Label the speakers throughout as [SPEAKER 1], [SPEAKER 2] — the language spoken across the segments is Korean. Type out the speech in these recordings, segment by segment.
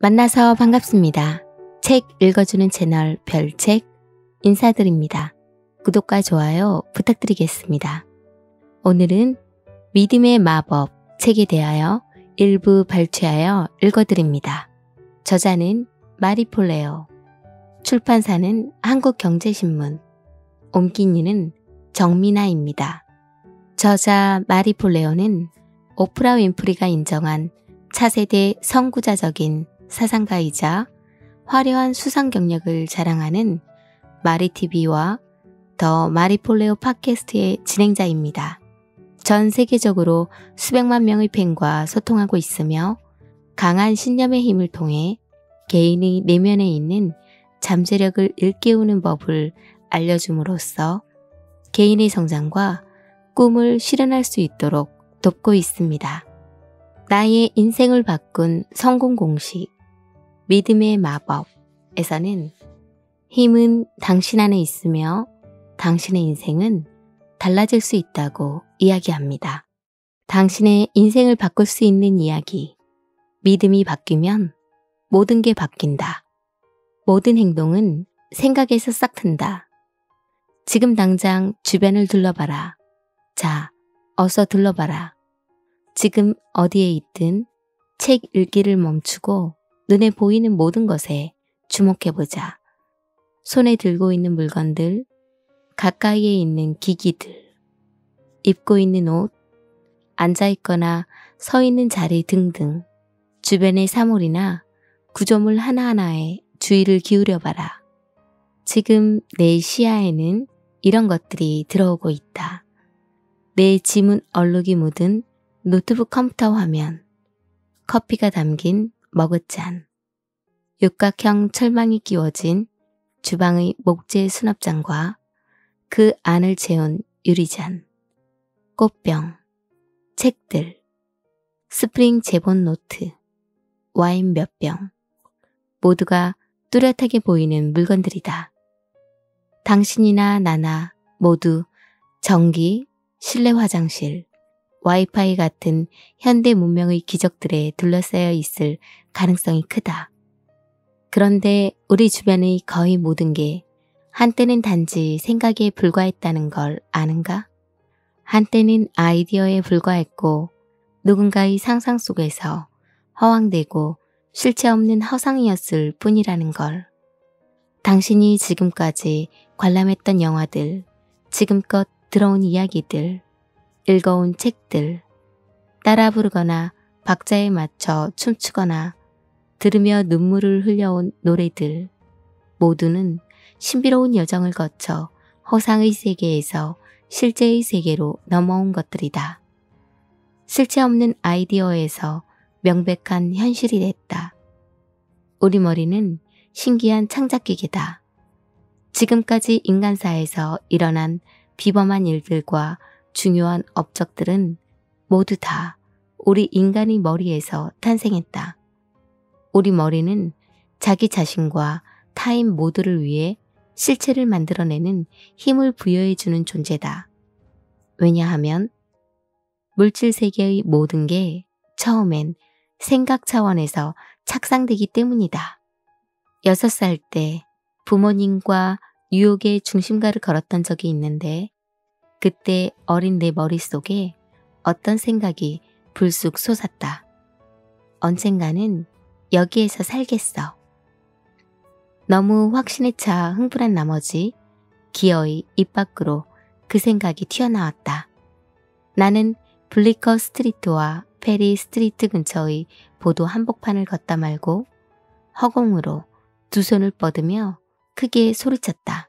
[SPEAKER 1] 만나서 반갑습니다. 책 읽어주는 채널 별책 인사드립니다. 구독과 좋아요 부탁드리겠습니다. 오늘은 믿음의 마법 책에 대하여 일부 발췌하여 읽어드립니다. 저자는 마리폴레오, 출판사는 한국경제신문, 옮긴 이는 정민아입니다. 저자 마리폴레오는 오프라 윈프리가 인정한 차세대 선구자적인 사상가이자 화려한 수상 경력을 자랑하는 마리TV와 더 마리폴레오 팟캐스트의 진행자입니다. 전 세계적으로 수백만 명의 팬과 소통하고 있으며 강한 신념의 힘을 통해 개인의 내면에 있는 잠재력을 일깨우는 법을 알려줌으로써 개인의 성장과 꿈을 실현할 수 있도록 돕고 있습니다. 나의 인생을 바꾼 성공 공식, 믿음의 마법에서는 힘은 당신 안에 있으며 당신의 인생은 달라질 수 있다고 이야기합니다. 당신의 인생을 바꿀 수 있는 이야기, 믿음이 바뀌면 모든 게 바뀐다. 모든 행동은 생각에서 싹 튼다. 지금 당장 주변을 둘러봐라. 자, 어서 둘러봐라. 지금 어디에 있든 책 읽기를 멈추고 눈에 보이는 모든 것에 주목해보자. 손에 들고 있는 물건들, 가까이에 있는 기기들, 입고 있는 옷, 앉아있거나 서 있는 자리 등등 주변의 사물이나 구조물 하나하나에 주의를 기울여봐라. 지금 내 시야에는 이런 것들이 들어오고 있다. 내 지문 얼룩이 묻은 노트북 컴퓨터 화면, 커피가 담긴 머그잔, 육각형 철망이 끼워진 주방의 목재 수납장과 그 안을 채운 유리잔, 꽃병, 책들, 스프링 제본 노트, 와인 몇 병, 모두가 뚜렷하게 보이는 물건들이다. 당신이나 나나 모두 전기, 실내 화장실, 와이파이 같은 현대 문명의 기적들에 둘러싸여 있을 가능성이 크다. 그런데 우리 주변의 거의 모든 게 한때는 단지 생각에 불과했다는 걸 아는가? 한때는 아이디어에 불과했고 누군가의 상상 속에서 허황되고 실체 없는 허상이었을 뿐이라는 걸. 당신이 지금까지 관람했던 영화들, 지금껏 들어온 이야기들, 읽어온 책들, 따라 부르거나 박자에 맞춰 춤추거나 들으며 눈물을 흘려온 노래들, 모두는 신비로운 여정을 거쳐 허상의 세계에서 실제의 세계로 넘어온 것들이다. 실체 없는 아이디어에서 명백한 현실이 됐다. 우리 머리는 신기한 창작기계다. 지금까지 인간사에서 일어난 비범한 일들과 중요한 업적들은 모두 다 우리 인간의 머리에서 탄생했다. 우리 머리는 자기 자신과 타인 모두를 위해 실체를 만들어내는 힘을 부여해주는 존재다. 왜냐하면 물질 세계의 모든 게 처음엔 생각 차원에서 착상되기 때문이다. 6살 때 부모님과 뉴욕의 중심가를 걸었던 적이 있는데 그때 어린 내 머릿속에 어떤 생각이 불쑥 솟았다. 언젠가는 여기에서 살겠어. 너무 확신에 차 흥분한 나머지 기어이 입 밖으로 그 생각이 튀어나왔다. 나는 블리커 스트리트와 페리 스트리트 근처의 보도 한복판을 걷다 말고 허공으로 두 손을 뻗으며 크게 소리쳤다.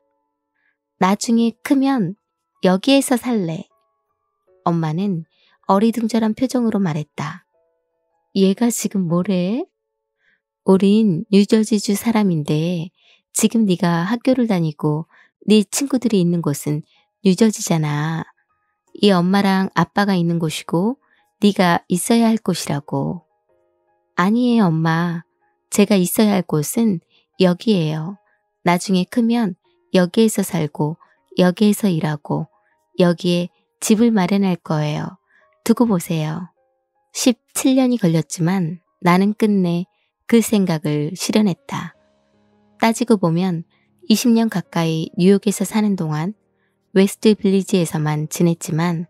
[SPEAKER 1] 나중에 크면 여기에서 살래. 엄마는 어리둥절한 표정으로 말했다. 얘가 지금 뭐래? 우린 뉴저지주 사람인데 지금 네가 학교를 다니고 네 친구들이 있는 곳은 뉴저지잖아. 이 엄마랑 아빠가 있는 곳이고 네가 있어야 할 곳이라고. 아니에요, 엄마. 제가 있어야 할 곳은 여기예요. 나중에 크면 여기에서 살고 여기에서 일하고 여기에 집을 마련할 거예요. 두고 보세요. 17년이 걸렸지만 나는 끝내 그 생각을 실현했다. 따지고 보면 20년 가까이 뉴욕에서 사는 동안 웨스트 빌리지에서만 지냈지만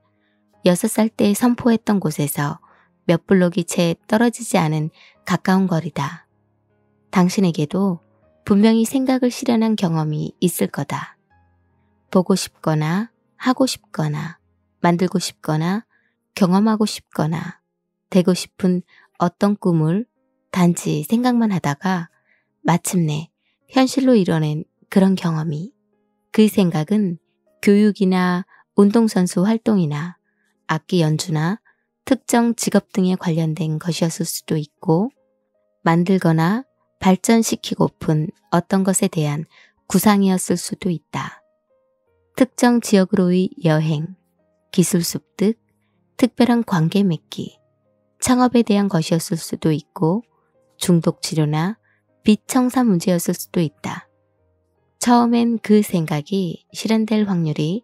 [SPEAKER 1] 6살 때 선포했던 곳에서 몇 블록이 채 떨어지지 않은 가까운 거리다. 당신에게도 분명히 생각을 실현한 경험이 있을 거다. 보고 싶거나 하고 싶거나 만들고 싶거나 경험하고 싶거나 되고 싶은 어떤 꿈을 단지 생각만 하다가 마침내 현실로 이뤄낸 그런 경험이, 그 생각은 교육이나 운동선수 활동이나 악기 연주나 특정 직업 등에 관련된 것이었을 수도 있고, 만들거나 발전시키고픈 어떤 것에 대한 구상이었을 수도 있다. 특정 지역으로의 여행, 기술 습득, 특별한 관계 맺기, 창업에 대한 것이었을 수도 있고, 중독 치료나 빚 청산 문제였을 수도 있다. 처음엔 그 생각이 실현될 확률이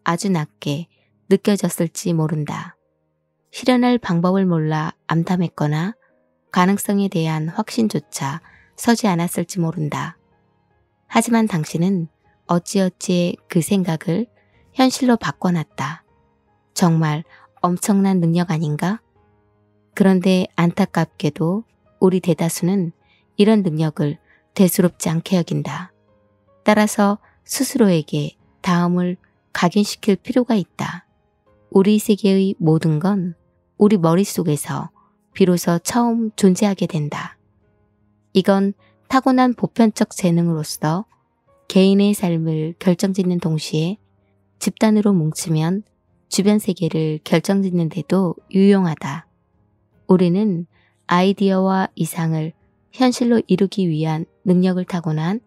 [SPEAKER 1] 아주 낮게 느껴졌을지 모른다. 실현할 방법을 몰라 암담했거나 가능성에 대한 확신조차 서지 않았을지 모른다. 하지만 당신은 어찌어찌 그 생각을 현실로 바꿔놨다. 정말 엄청난 능력 아닌가? 그런데 안타깝게도 우리 대다수는 이런 능력을 대수롭지 않게 여긴다. 따라서 스스로에게 다음을 각인시킬 필요가 있다. 우리 세계의 모든 건 우리 머릿속에서 비로소 처음 존재하게 된다. 이건 타고난 보편적 재능으로서 개인의 삶을 결정짓는 동시에 집단으로 뭉치면 주변 세계를 결정짓는 데도 유용하다. 우리는 아이디어와 이상을 현실로 이루기 위한 능력을 타고난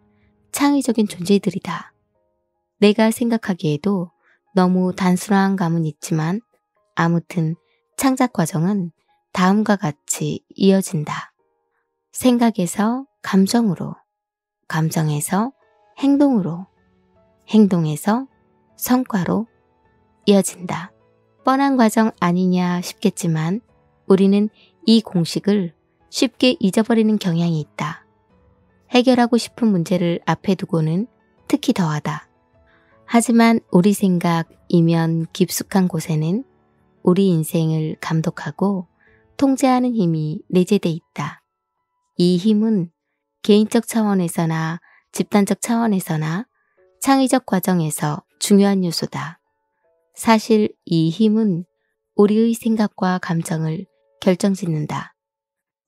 [SPEAKER 1] 창의적인 존재들이다. 내가 생각하기에도 너무 단순한 감은 있지만 아무튼 창작 과정은 다음과 같이 이어진다. 생각에서 감정으로, 감정에서 행동으로, 행동에서 성과로 이어진다. 뻔한 과정 아니냐 싶겠지만 우리는 이 공식을 쉽게 잊어버리는 경향이 있다. 해결하고 싶은 문제를 앞에 두고는 특히 더하다. 하지만 우리 생각 이면 깊숙한 곳에는 우리 인생을 감독하고 통제하는 힘이 내재돼 있다. 이 힘은 개인적 차원에서나 집단적 차원에서나 창의적 과정에서 중요한 요소다. 사실 이 힘은 우리의 생각과 감정을 결정짓는다.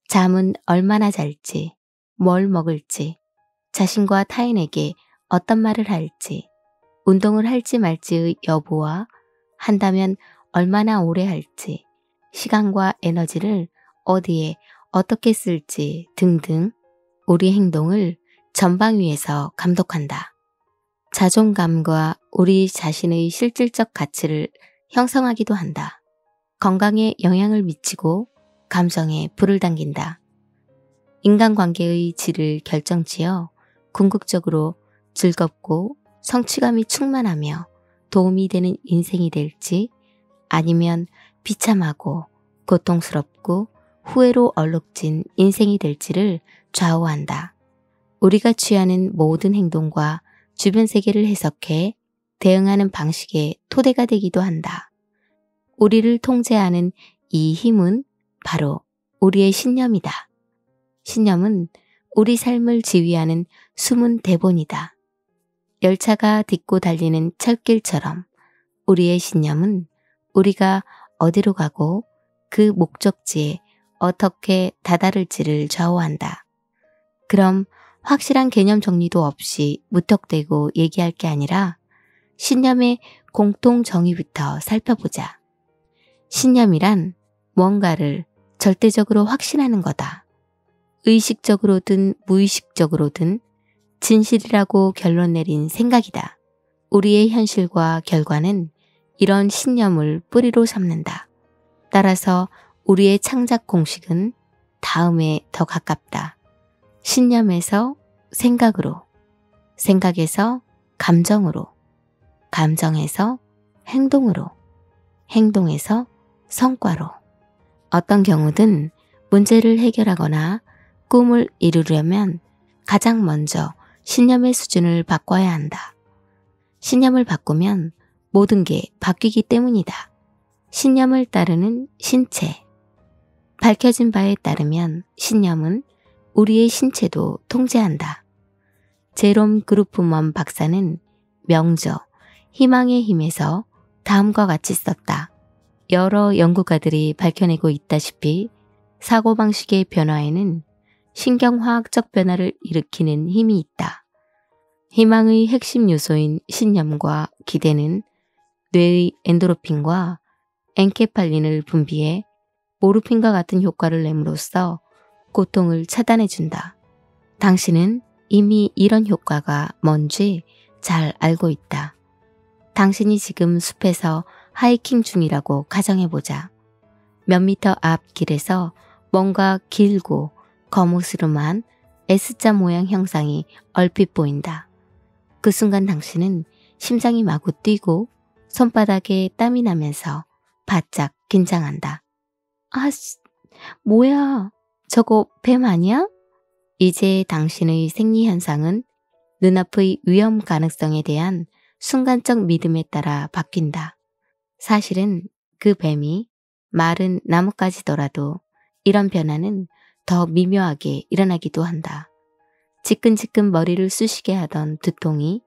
[SPEAKER 1] 잠은 얼마나 잘지, 뭘 먹을지, 자신과 타인에게 어떤 말을 할지, 운동을 할지 말지의 여부와 한다면 얼마나 오래 할지, 시간과 에너지를 어디에 어떻게 쓸지 등등 우리 행동을 전방위에서 감독한다. 자존감과 우리 자신의 실질적 가치를 형성하기도 한다. 건강에 영향을 미치고 감정에 불을 당긴다. 인간관계의 질을 결정지어 궁극적으로 즐겁고 성취감이 충만하며 도움이 되는 인생이 될지 아니면 비참하고 고통스럽고 후회로 얼룩진 인생이 될지를 좌우한다. 우리가 취하는 모든 행동과 주변 세계를 해석해 대응하는 방식의 토대가 되기도 한다. 우리를 통제하는 이 힘은 바로 우리의 신념이다. 신념은 우리 삶을 지휘하는 숨은 대본이다. 열차가 딛고 달리는 철길처럼 우리의 신념은 우리가 어디로 가고 그 목적지에 어떻게 다다를지를 좌우한다. 그럼 확실한 개념 정리도 없이 무턱대고 얘기할 게 아니라 신념의 공통 정의부터 살펴보자. 신념이란 뭔가를 절대적으로 확신하는 거다. 의식적으로든 무의식적으로든 진실이라고 결론 내린 생각이다. 우리의 현실과 결과는 이런 신념을 뿌리로 삼는다. 따라서 우리의 창작 공식은 다음에 더 가깝다. 신념에서 생각으로, 생각에서 감정으로, 감정에서 행동으로, 행동에서 성과로. 어떤 경우든 문제를 해결하거나 꿈을 이루려면 가장 먼저 신념의 수준을 바꿔야 한다. 신념을 바꾸면 모든 게 바뀌기 때문이다. 신념을 따르는 신체. 밝혀진 바에 따르면 신념은 우리의 신체도 통제한다. 제롬 그루프먼 박사는 명저, 희망의 힘에서 다음과 같이 썼다. 여러 연구가들이 밝혀내고 있다시피 사고방식의 변화에는 신경화학적 변화를 일으키는 힘이 있다. 희망의 핵심 요소인 신념과 기대는 뇌의 엔도르핀과 엔케팔린을 분비해 모르핀과 같은 효과를 내므로써 고통을 차단해준다. 당신은 이미 이런 효과가 뭔지 잘 알고 있다. 당신이 지금 숲에서 하이킹 중이라고 가정해보자. 몇 미터 앞 길에서 뭔가 길고 거무스름한 S자 모양 형상이 얼핏 보인다. 그 순간 당신은 심장이 마구 뛰고 손바닥에 땀이 나면서 바짝 긴장한다. 뭐야? 저거 뱀 아니야? 이제 당신의 생리현상은 눈앞의 위험 가능성에 대한 순간적 믿음에 따라 바뀐다. 사실은 그 뱀이 마른 나뭇가지더라도 이런 변화는 더 미묘하게 일어나기도 한다. 지끈지끈 머리를 쑤시게 하던 두통이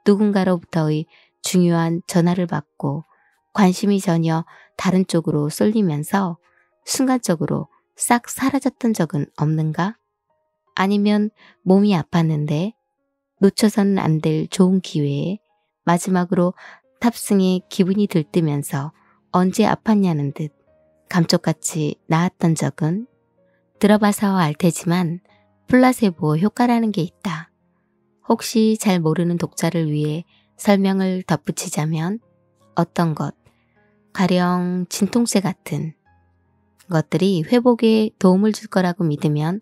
[SPEAKER 1] 누군가로부터의 중요한 전화를 받고 관심이 전혀 다른 쪽으로 쏠리면서 순간적으로 싹 사라졌던 적은 없는가? 아니면 몸이 아팠는데 놓쳐서는 안 될 좋은 기회에 마지막으로 탑승에 기분이 들뜨면서 언제 아팠냐는 듯 감쪽같이 나았던 적은? 들어봐서 알 테지만 플라세보 효과라는 게 있다. 혹시 잘 모르는 독자를 위해 설명을 덧붙이자면 어떤 것, 가령 진통제 같은 것들이 회복에 도움을 줄 거라고 믿으면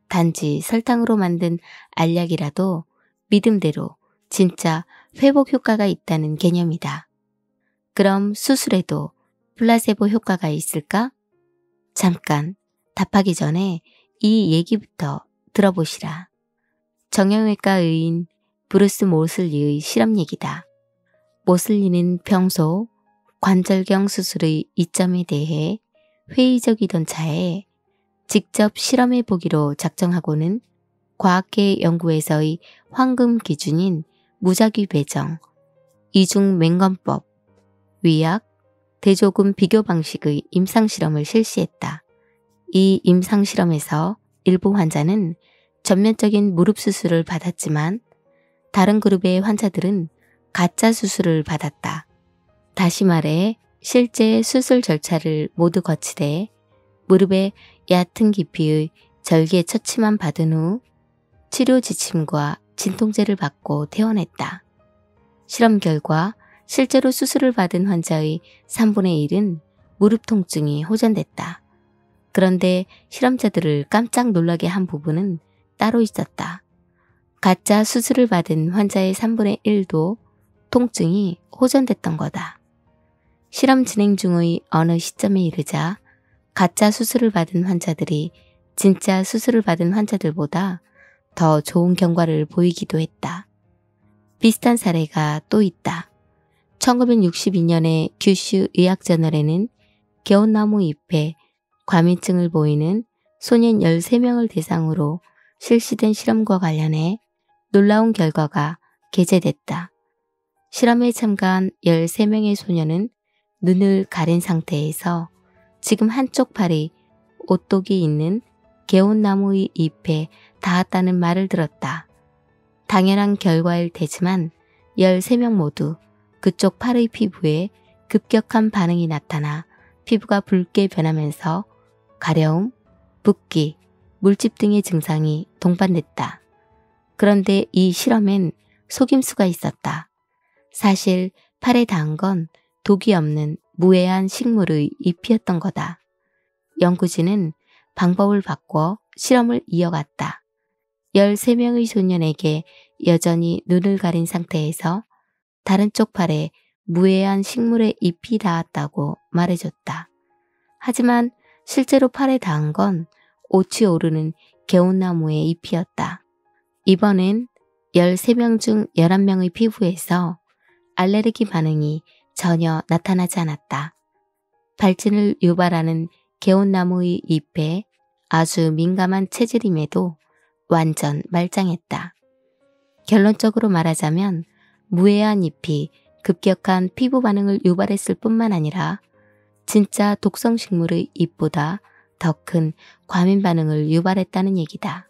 [SPEAKER 1] 단지 설탕으로 만든 알약이라도 믿음대로 진짜 회복 효과가 있다는 개념이다. 그럼 수술에도 플라세보 효과가 있을까? 잠깐 답하기 전에 이 얘기부터 들어보시라. 정형외과 의인 브루스 모슬리의 실험 얘기다. 모슬리는 평소 관절경 수술의 이점에 대해 회의적이던 차에 직접 실험해 보기로 작정하고는 과학계 연구에서의 황금 기준인 무작위 배정, 이중 맹건법, 위약, 대조금 비교 방식의 임상실험을 실시했다. 이 임상실험에서 일부 환자는 전면적인 무릎 수술을 받았지만 다른 그룹의 환자들은 가짜 수술을 받았다. 다시 말해 실제 수술 절차를 모두 거치되 무릎에 얕은 깊이의 절개 처치만 받은 후 치료 지침과 진통제를 받고 퇴원했다. 실험 결과 실제로 수술을 받은 환자의 3분의 1은 무릎 통증이 호전됐다. 그런데 실험자들을 깜짝 놀라게 한 부분은 따로 있었다. 가짜 수술을 받은 환자의 3분의 1도 통증이 호전됐던 거다. 실험 진행 중의 어느 시점에 이르자 가짜 수술을 받은 환자들이 진짜 수술을 받은 환자들보다 더 좋은 경과를 보이기도 했다. 비슷한 사례가 또 있다. 1962년에 규슈 의학저널에는 개온나무 잎에 과민증을 보이는 소년 13명을 대상으로 실시된 실험과 관련해 놀라운 결과가 게재됐다. 실험에 참가한 13명의 소년은 눈을 가린 상태에서 지금 한쪽 팔이 오똑이 있는 개온나무의 잎에 닿았다는 말을 들었다. 당연한 결과일 테지만 13명 모두 그쪽 팔의 피부에 급격한 반응이 나타나 피부가 붉게 변하면서 가려움, 붓기, 물집 등의 증상이 동반됐다. 그런데 이 실험엔 속임수가 있었다. 사실 팔에 닿은 건 독이 없는 무해한 식물의 잎이었던 거다. 연구진은 방법을 바꿔 실험을 이어갔다. 13명의 소년에게 여전히 눈을 가린 상태에서 다른 쪽 팔에 무해한 식물의 잎이 닿았다고 말해줬다. 하지만 실제로 팔에 닿은 건 옷이 오르는 개온나무의 잎이었다. 이번엔 13명 중 11명의 피부에서 알레르기 반응이 전혀 나타나지 않았다. 발진을 유발하는 개온나무의 잎에 아주 민감한 체질임에도 완전 말짱했다. 결론적으로 말하자면 무해한 잎이 급격한 피부 반응을 유발했을 뿐만 아니라 진짜 독성식물의 잎보다 더 큰 과민 반응을 유발했다는 얘기다.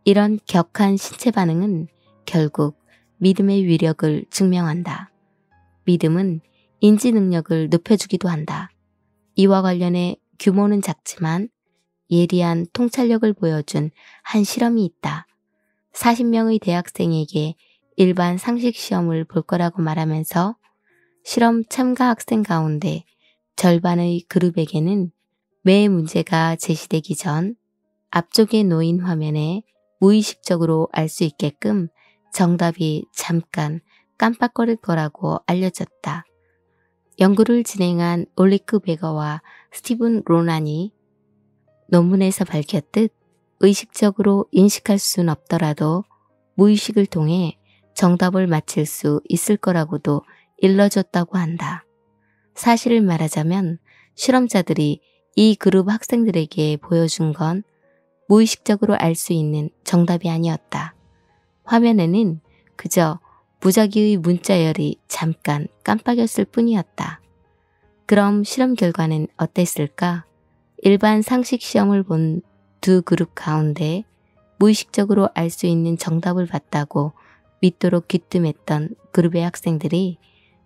[SPEAKER 1] 이런 격한 신체 반응은 결국 믿음의 위력을 증명한다. 믿음은 인지 능력을 높여주기도 한다. 이와 관련해 규모는 작지만 예리한 통찰력을 보여준 한 실험이 있다. 40명의 대학생에게 일반 상식 시험을 볼 거라고 말하면서 실험 참가 학생 가운데 절반의 그룹에게는 매 문제가 제시되기 전 앞쪽에 놓인 화면에 무의식적으로 알 수 있게끔 정답이 잠깐 깜빡거릴 거라고 알려졌다. 연구를 진행한 올리크 베거와 스티븐 로난이 논문에서 밝혔듯 의식적으로 인식할 수는 없더라도 무의식을 통해 정답을 맞힐 수 있을 거라고도 일러줬다고 한다. 사실을 말하자면 실험자들이 이 그룹 학생들에게 보여준 건 무의식적으로 알 수 있는 정답이 아니었다. 화면에는 그저 무작위의 문자열이 잠깐 깜빡였을 뿐이었다. 그럼 실험 결과는 어땠을까? 일반 상식 시험을 본 두 그룹 가운데 무의식적으로 알 수 있는 정답을 봤다고 믿도록 귀뜸했던 그룹의 학생들이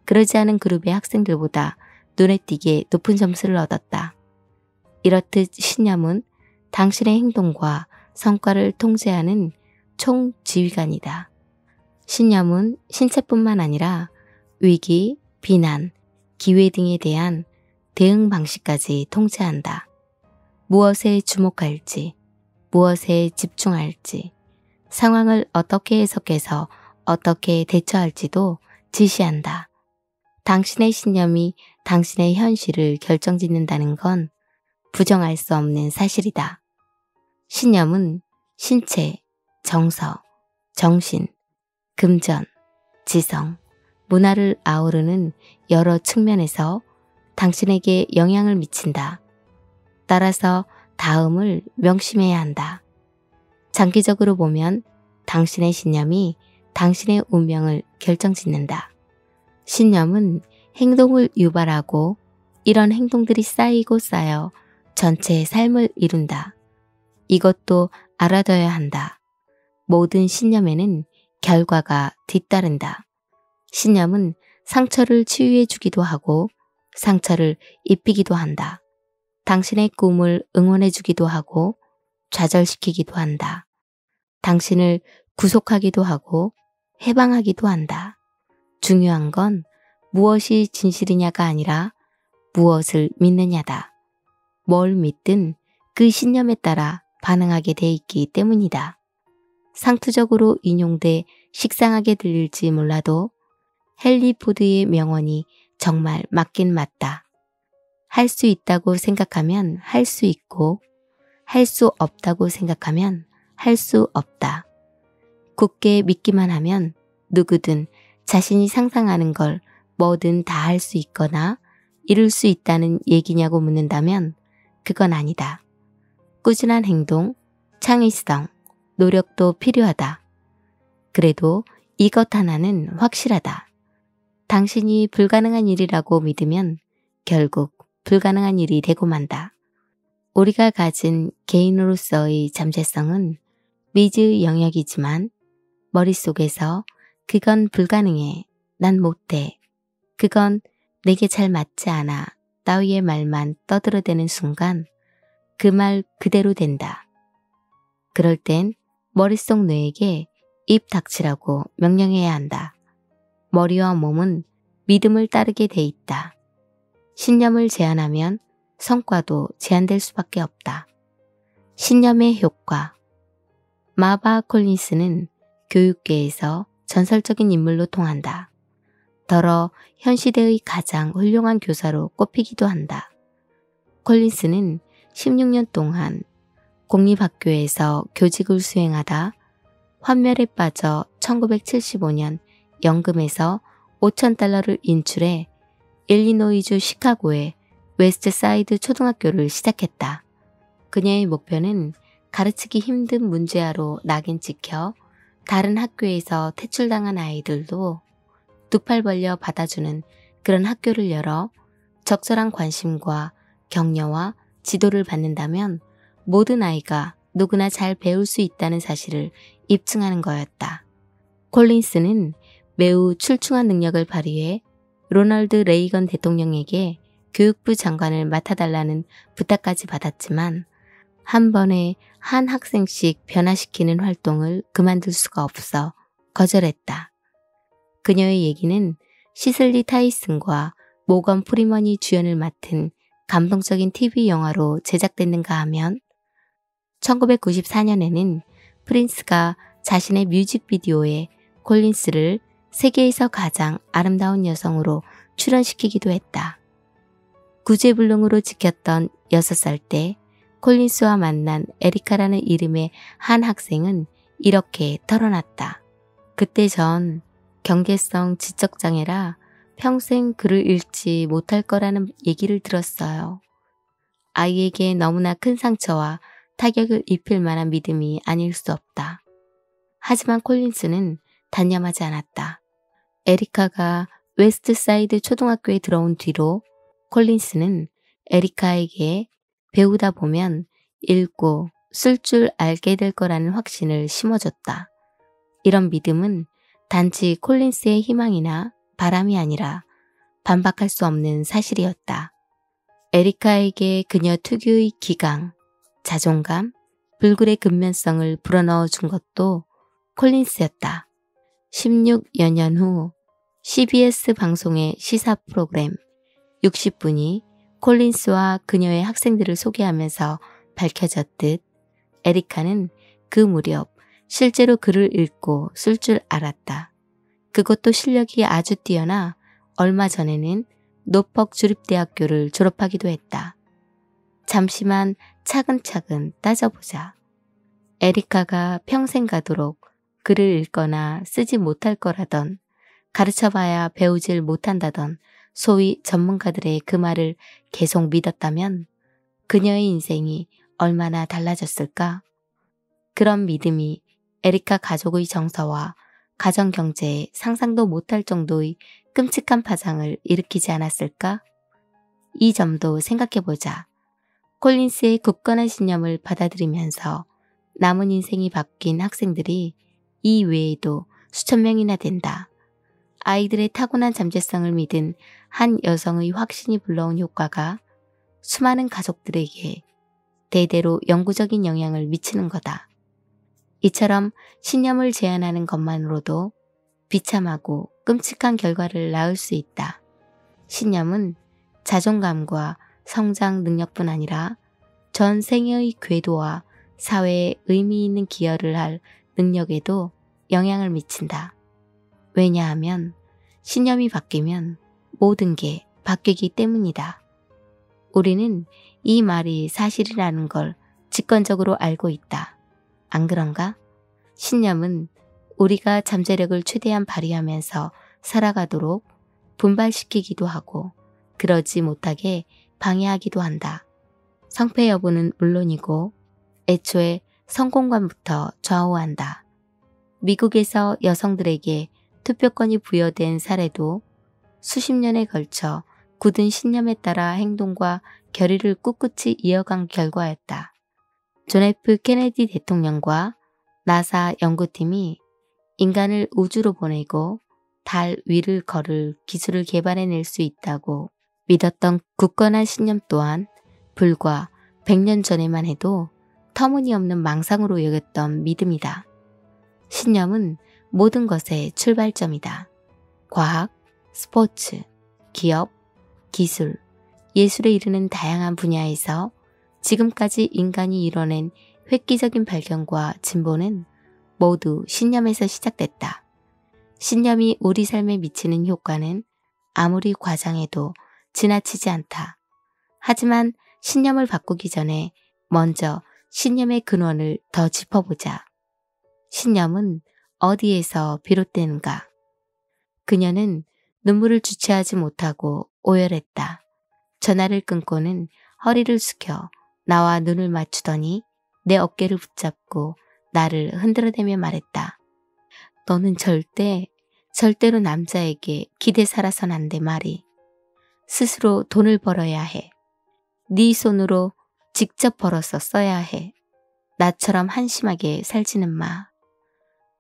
[SPEAKER 1] 그러지 않은 그룹의 학생들보다 눈에 띄게 높은 점수를 얻었다. 이렇듯 신념은 당신의 행동과 성과를 통제하는 총지휘관이다. 신념은 신체뿐만 아니라 위기, 비난, 기회 등에 대한 대응 방식까지 통제한다. 무엇에 주목할지, 무엇에 집중할지, 상황을 어떻게 해석해서 어떻게 대처할지도 지시한다. 당신의 신념이 당신의 현실을 결정짓는다는 건 부정할 수 없는 사실이다. 신념은 신체, 정서, 정신, 금전, 지성, 문화를 아우르는 여러 측면에서 당신에게 영향을 미친다. 따라서 다음을 명심해야 한다. 장기적으로 보면 당신의 신념이 당신의 운명을 결정짓는다. 신념은 행동을 유발하고 이런 행동들이 쌓이고 쌓여 전체의 삶을 이룬다. 이것도 알아둬야 한다. 모든 신념에는 결과가 뒤따른다. 신념은 상처를 치유해 주기도 하고 상처를 입히기도 한다. 당신의 꿈을 응원해 주기도 하고 좌절시키기도 한다. 당신을 구속하기도 하고 해방하기도 한다. 중요한 건 무엇이 진실이냐가 아니라 무엇을 믿느냐다. 뭘 믿든 그 신념에 따라 반응하게 돼 있기 때문이다. 상투적으로 인용돼 식상하게 들릴지 몰라도 헨리 포드의 명언이 정말 맞긴 맞다. 할 수 있다고 생각하면 할 수 있고 할 수 없다고 생각하면 할 수 없다. 굳게 믿기만 하면 누구든 자신이 상상하는 걸 뭐든 다 할 수 있거나 이룰 수 있다는 얘기냐고 묻는다면 그건 아니다. 꾸준한 행동, 창의성, 노력도 필요하다. 그래도 이것 하나는 확실하다. 당신이 불가능한 일이라고 믿으면 결국 불가능한 일이 되고 만다. 우리가 가진 개인으로서의 잠재성은 미지의 영역이지만 머릿속에서 그건 불가능해, 난 못해, 그건 내게 잘 맞지 않아 따위의 말만 떠들어대는 순간 그 말 그대로 된다. 그럴 땐 머릿속 뇌에게 입 닥치라고 명령해야 한다. 머리와 몸은 믿음을 따르게 돼 있다. 신념을 제한하면 성과도 제한될 수밖에 없다. 신념의 효과. 마바 콜린스는 교육계에서 전설적인 인물로 통한다. 더러 현 시대의 가장 훌륭한 교사로 꼽히기도 한다. 콜린스는 16년 동안 공립학교에서 교직을 수행하다 환멸에 빠져 1975년 연금에서 $5,000를 인출해 일리노이주 시카고의 웨스트사이드 초등학교를 시작했다. 그녀의 목표는 가르치기 힘든 문제아로 낙인 찍혀 다른 학교에서 퇴출당한 아이들도 두 팔 벌려 받아주는 그런 학교를 열어 적절한 관심과 격려와 지도를 받는다면 모든 아이가 누구나 잘 배울 수 있다는 사실을 입증하는 거였다. 콜린스는 매우 출중한 능력을 발휘해 로널드 레이건 대통령에게 교육부 장관을 맡아달라는 부탁까지 받았지만 한 번에 한 학생씩 변화시키는 활동을 그만둘 수가 없어 거절했다. 그녀의 얘기는 시슬리 타이슨과 모건 프리먼이 주연을 맡은 감동적인 TV 영화로 제작됐는가 하면 1994년에는 프린스가 자신의 뮤직비디오에 콜린스를 세계에서 가장 아름다운 여성으로 출연시키기도 했다. 구제불능으로 지켰던 6살 때 콜린스와 만난 에리카라는 이름의 한 학생은 이렇게 털어놨다. 그때 전 경계성 지적장애라 평생 글을 읽지 못할 거라는 얘기를 들었어요. 아이에게 너무나 큰 상처와 타격을 입힐 만한 믿음이 아닐 수 없다. 하지만 콜린스는 단념하지 않았다. 에리카가 웨스트사이드 초등학교에 들어온 뒤로 콜린스는 에리카에게 배우다 보면 읽고 쓸 줄 알게 될 거라는 확신을 심어줬다. 이런 믿음은 단지 콜린스의 희망이나 바람이 아니라 반박할 수 없는 사실이었다. 에리카에게 그녀 특유의 기강, 자존감, 불굴의 근면성을 불어넣어 준 것도 콜린스였다. 16여 년 후 CBS 방송의 시사 프로그램 60분이 콜린스와 그녀의 학생들을 소개하면서 밝혀졌듯 에리카는 그 무렵 실제로 글을 읽고 쓸 줄 알았다. 그것도 실력이 아주 뛰어나 얼마 전에는 노퍽 주립대학교를 졸업하기도 했다. 잠시만 차근차근 따져보자. 에리카가 평생 가도록 글을 읽거나 쓰지 못할 거라던 가르쳐봐야 배우질 못한다던 소위 전문가들의 그 말을 계속 믿었다면 그녀의 인생이 얼마나 달라졌을까? 그런 믿음이 에리카 가족의 정서와 가정경제에 상상도 못할 정도의 끔찍한 파장을 일으키지 않았을까? 이 점도 생각해보자. 콜린스의 굳건한 신념을 받아들이면서 남은 인생이 바뀐 학생들이 이 외에도 수천 명이나 된다. 아이들의 타고난 잠재성을 믿은 한 여성의 확신이 불러온 효과가 수많은 가족들에게 대대로 영구적인 영향을 미치는 거다. 이처럼 신념을 제한하는 것만으로도 비참하고 끔찍한 결과를 낳을 수 있다. 신념은 자존감과 성장 능력뿐 아니라 전 생애의 궤도와 사회에 의미 있는 기여를 할 능력에도 영향을 미친다. 왜냐하면 신념이 바뀌면 모든 게 바뀌기 때문이다. 우리는 이 말이 사실이라는 걸 직관적으로 알고 있다. 안 그런가? 신념은 우리가 잠재력을 최대한 발휘하면서 살아가도록 분발시키기도 하고 그러지 못하게 방해하기도 한다. 성패 여부는 물론이고 애초에 성공관부터 좌우한다. 미국에서 여성들에게 투표권이 부여된 사례도 수십 년에 걸쳐 굳은 신념에 따라 행동과 결의를 꿋꿋이 이어간 결과였다. 존 F 케네디 대통령과 나사 연구팀이 인간을 우주로 보내고 달 위를 걸을 기술을 개발해낼 수 있다고 믿었던 굳건한 신념 또한 불과 100년 전에만 해도 터무니없는 망상으로 여겼던 믿음이다. 신념은 모든 것의 출발점이다. 과학, 스포츠, 기업, 기술, 예술에 이르는 다양한 분야에서 지금까지 인간이 이뤄낸 획기적인 발견과 진보는 모두 신념에서 시작됐다. 신념이 우리 삶에 미치는 효과는 아무리 과장해도 지나치지 않다. 하지만 신념을 바꾸기 전에 먼저 신념의 근원을 더 짚어보자. 신념은 어디에서 비롯되는가? 그녀는 눈물을 주체하지 못하고 오열했다. 전화를 끊고는 허리를 숙여 나와 눈을 맞추더니 내 어깨를 붙잡고 나를 흔들어대며 말했다. 너는 절대로 남자에게 기대 살아선 안 돼 말이. 스스로 돈을 벌어야 해. 네 손으로 직접 벌어서 써야 해. 나처럼 한심하게 살지는 마.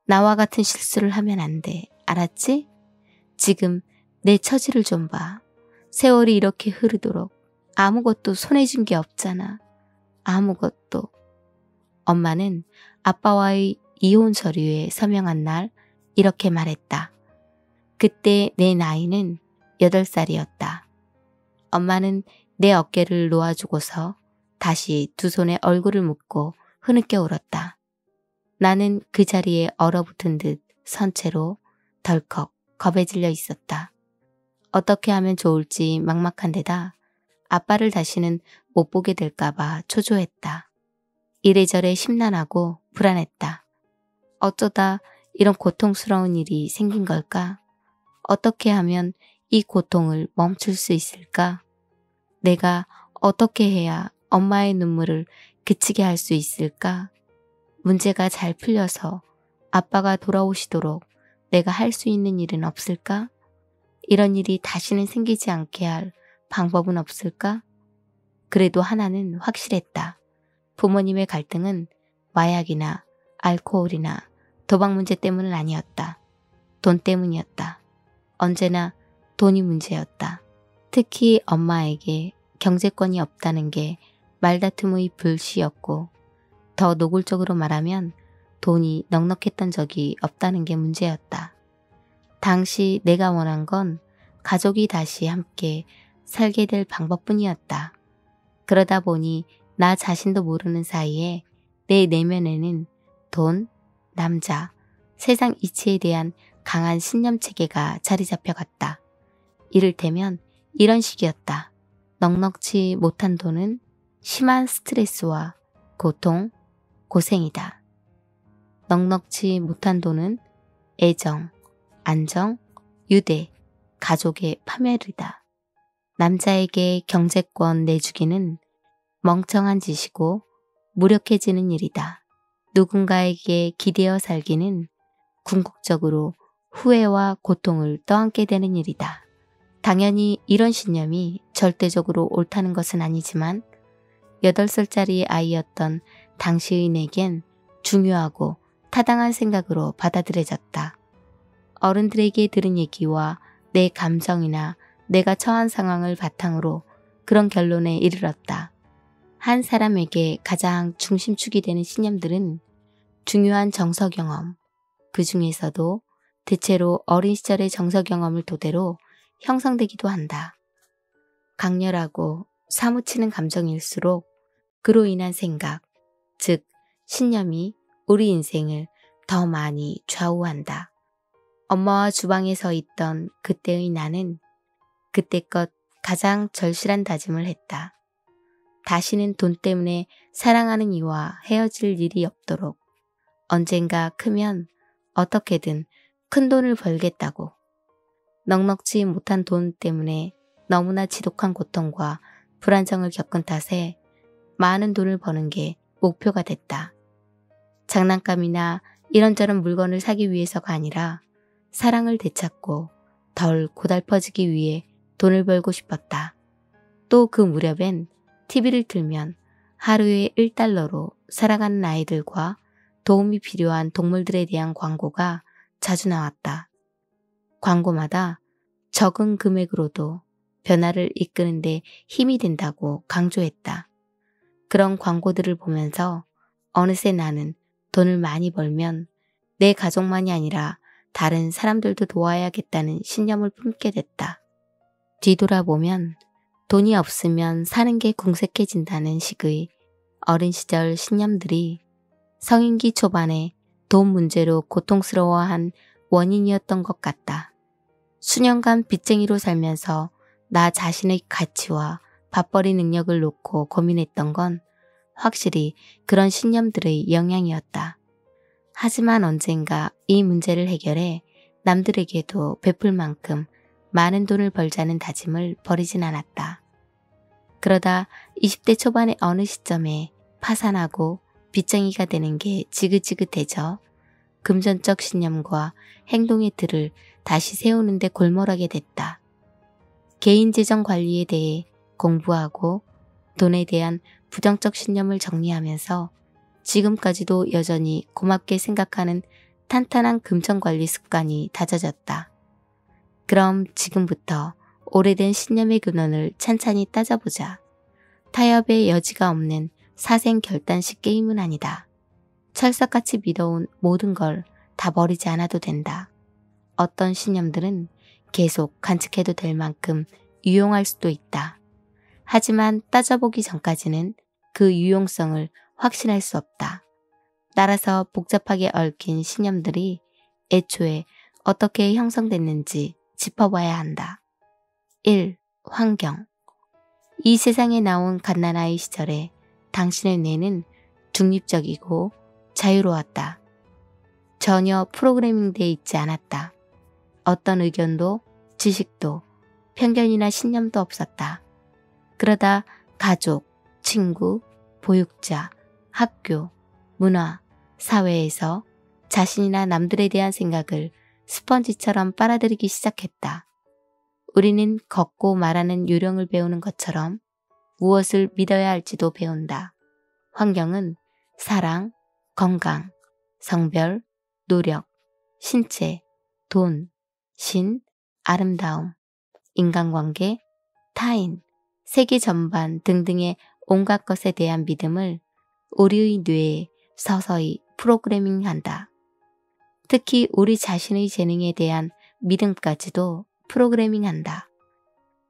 [SPEAKER 1] 나와 같은 실수를 하면 안 돼. 알았지? 지금 내 처지를 좀 봐. 세월이 이렇게 흐르도록 아무것도 손에 쥔 게 없잖아. 아무것도. 엄마는 아빠와의 이혼 서류에 서명한 날 이렇게 말했다. 그때 내 나이는 8살이었다. 엄마는 내 어깨를 놓아주고서 다시 두 손에 얼굴을 묻고 흐느껴 울었다. 나는 그 자리에 얼어붙은 듯 선 채로 덜컥 겁에 질려 있었다. 어떻게 하면 좋을지 막막한 데다 아빠를 다시는 못 보게 될까봐 초조했다. 이래저래 심란하고 불안했다. 어쩌다 이런 고통스러운 일이 생긴 걸까? 어떻게 하면 이 고통을 멈출 수 있을까? 내가 어떻게 해야 엄마의 눈물을 그치게 할 수 있을까? 문제가 잘 풀려서 아빠가 돌아오시도록 내가 할 수 있는 일은 없을까? 이런 일이 다시는 생기지 않게 할 방법은 없을까? 그래도 하나는 확실했다. 부모님의 갈등은 마약이나 알코올이나 도박 문제 때문은 아니었다. 돈 때문이었다. 언제나 돈이 문제였다. 특히 엄마에게 경제권이 없다는 게 말다툼의 불씨였고 더 노골적으로 말하면 돈이 넉넉했던 적이 없다는 게 문제였다. 당시 내가 원한 건 가족이 다시 함께 살게 될 방법뿐이었다. 그러다 보니 나 자신도 모르는 사이에 내 내면에는 돈, 남자, 세상 이치에 대한 강한 신념 체계가 자리 잡혀갔다. 이를테면 이런 식이었다. 넉넉지 못한 돈은 심한 스트레스와 고통, 고생이다. 넉넉지 못한 돈은 애정, 안정, 유대, 가족의 파멸이다. 남자에게 경제권 내주기는 멍청한 짓이고 무력해지는 일이다. 누군가에게 기대어 살기는 궁극적으로 후회와 고통을 떠안게 되는 일이다. 당연히 이런 신념이 절대적으로 옳다는 것은 아니지만 8살짜리 아이였던 당시의 내겐 중요하고 타당한 생각으로 받아들여졌다. 어른들에게 들은 얘기와 내 감정이나 내가 처한 상황을 바탕으로 그런 결론에 이르렀다. 한 사람에게 가장 중심축이 되는 신념들은 중요한 정서 경험, 그 중에서도 대체로 어린 시절의 정서 경험을 토대로 형성되기도 한다. 강렬하고 사무치는 감정일수록 그로 인한 생각, 즉 신념이 우리 인생을 더 많이 좌우한다. 엄마와 주방에 서 있던 그때의 나는 그때껏 가장 절실한 다짐을 했다. 다시는 돈 때문에 사랑하는 이와 헤어질 일이 없도록 언젠가 크면 어떻게든 큰 돈을 벌겠다고. 넉넉지 못한 돈 때문에 너무나 지독한 고통과 불안정을 겪은 탓에 많은 돈을 버는 게 목표가 됐다. 장난감이나 이런저런 물건을 사기 위해서가 아니라 사랑을 되찾고 덜 고달퍼지기 위해 돈을 벌고 싶었다. 또 그 무렵엔 TV를 틀면 하루에 1달러로 살아가는 아이들과 도움이 필요한 동물들에 대한 광고가 자주 나왔다. 광고마다 적은 금액으로도 변화를 이끄는 데 힘이 된다고 강조했다. 그런 광고들을 보면서 어느새 나는 돈을 많이 벌면 내 가족만이 아니라 다른 사람들도 도와야겠다는 신념을 품게 됐다. 뒤돌아보면 돈이 없으면 사는 게 궁색해진다는 식의 어린 시절 신념들이 성인기 초반에 돈 문제로 고통스러워한 원인이었던 것 같다. 수년간 빚쟁이로 살면서 나 자신의 가치와 밥벌이 능력을 놓고 고민했던 건 확실히 그런 신념들의 영향이었다. 하지만 언젠가 이 문제를 해결해 남들에게도 베풀 만큼 많은 돈을 벌자는 다짐을 버리진 않았다. 그러다 20대 초반의 어느 시점에 파산하고 빚쟁이가 되는 게 지긋지긋해져 금전적 신념과 행동의 틀을 다시 세우는 데 골몰하게 됐다. 개인 재정 관리에 대해 공부하고 돈에 대한 부정적 신념을 정리하면서 지금까지도 여전히 고맙게 생각하는 탄탄한 금전관리 습관이 다져졌다. 그럼 지금부터 오래된 신념의 근원을 찬찬히 따져보자. 타협의 여지가 없는 사생결단식 게임은 아니다. 철석같이 믿어온 모든 걸 다 버리지 않아도 된다. 어떤 신념들은 계속 간직해도 될 만큼 유용할 수도 있다. 하지만 따져보기 전까지는 그 유용성을 확신할 수 없다. 따라서 복잡하게 얽힌 신념들이 애초에 어떻게 형성됐는지 짚어봐야 한다. 1. 환경. 이 세상에 나온 갓난아이 시절에 당신의 뇌는 중립적이고 자유로웠다. 전혀 프로그래밍되어 있지 않았다. 어떤 의견도 지식도 편견이나 신념도 없었다. 그러다 가족, 친구, 보육자, 학교, 문화, 사회에서 자신이나 남들에 대한 생각을 스펀지처럼 빨아들이기 시작했다. 우리는 걷고 말하는 요령을 배우는 것처럼 무엇을 믿어야 할지도 배운다. 환경은 사랑, 건강, 성별, 노력, 신체, 돈, 신, 아름다움, 인간관계, 타인, 세계 전반 등등의 온갖 것에 대한 믿음을 우리의 뇌에 서서히 프로그래밍한다. 특히 우리 자신의 재능에 대한 믿음까지도 프로그래밍한다.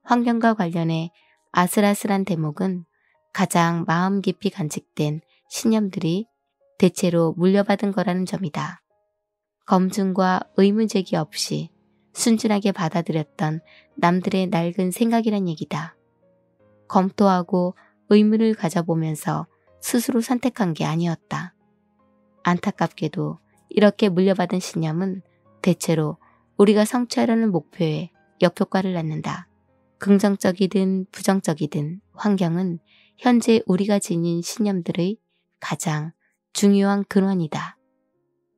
[SPEAKER 1] 환경과 관련해 아슬아슬한 대목은 가장 마음 깊이 간직된 신념들이 대체로 물려받은 거라는 점이다. 검증과 의문제기 없이 순진하게 받아들였던 남들의 낡은 생각이란 얘기다. 검토하고 의문을 가져보면서 스스로 선택한 게 아니었다. 안타깝게도 이렇게 물려받은 신념은 대체로 우리가 성취하려는 목표에 역효과를 낳는다. 긍정적이든 부정적이든 환경은 현재 우리가 지닌 신념들의 가장 중요한 근원이다.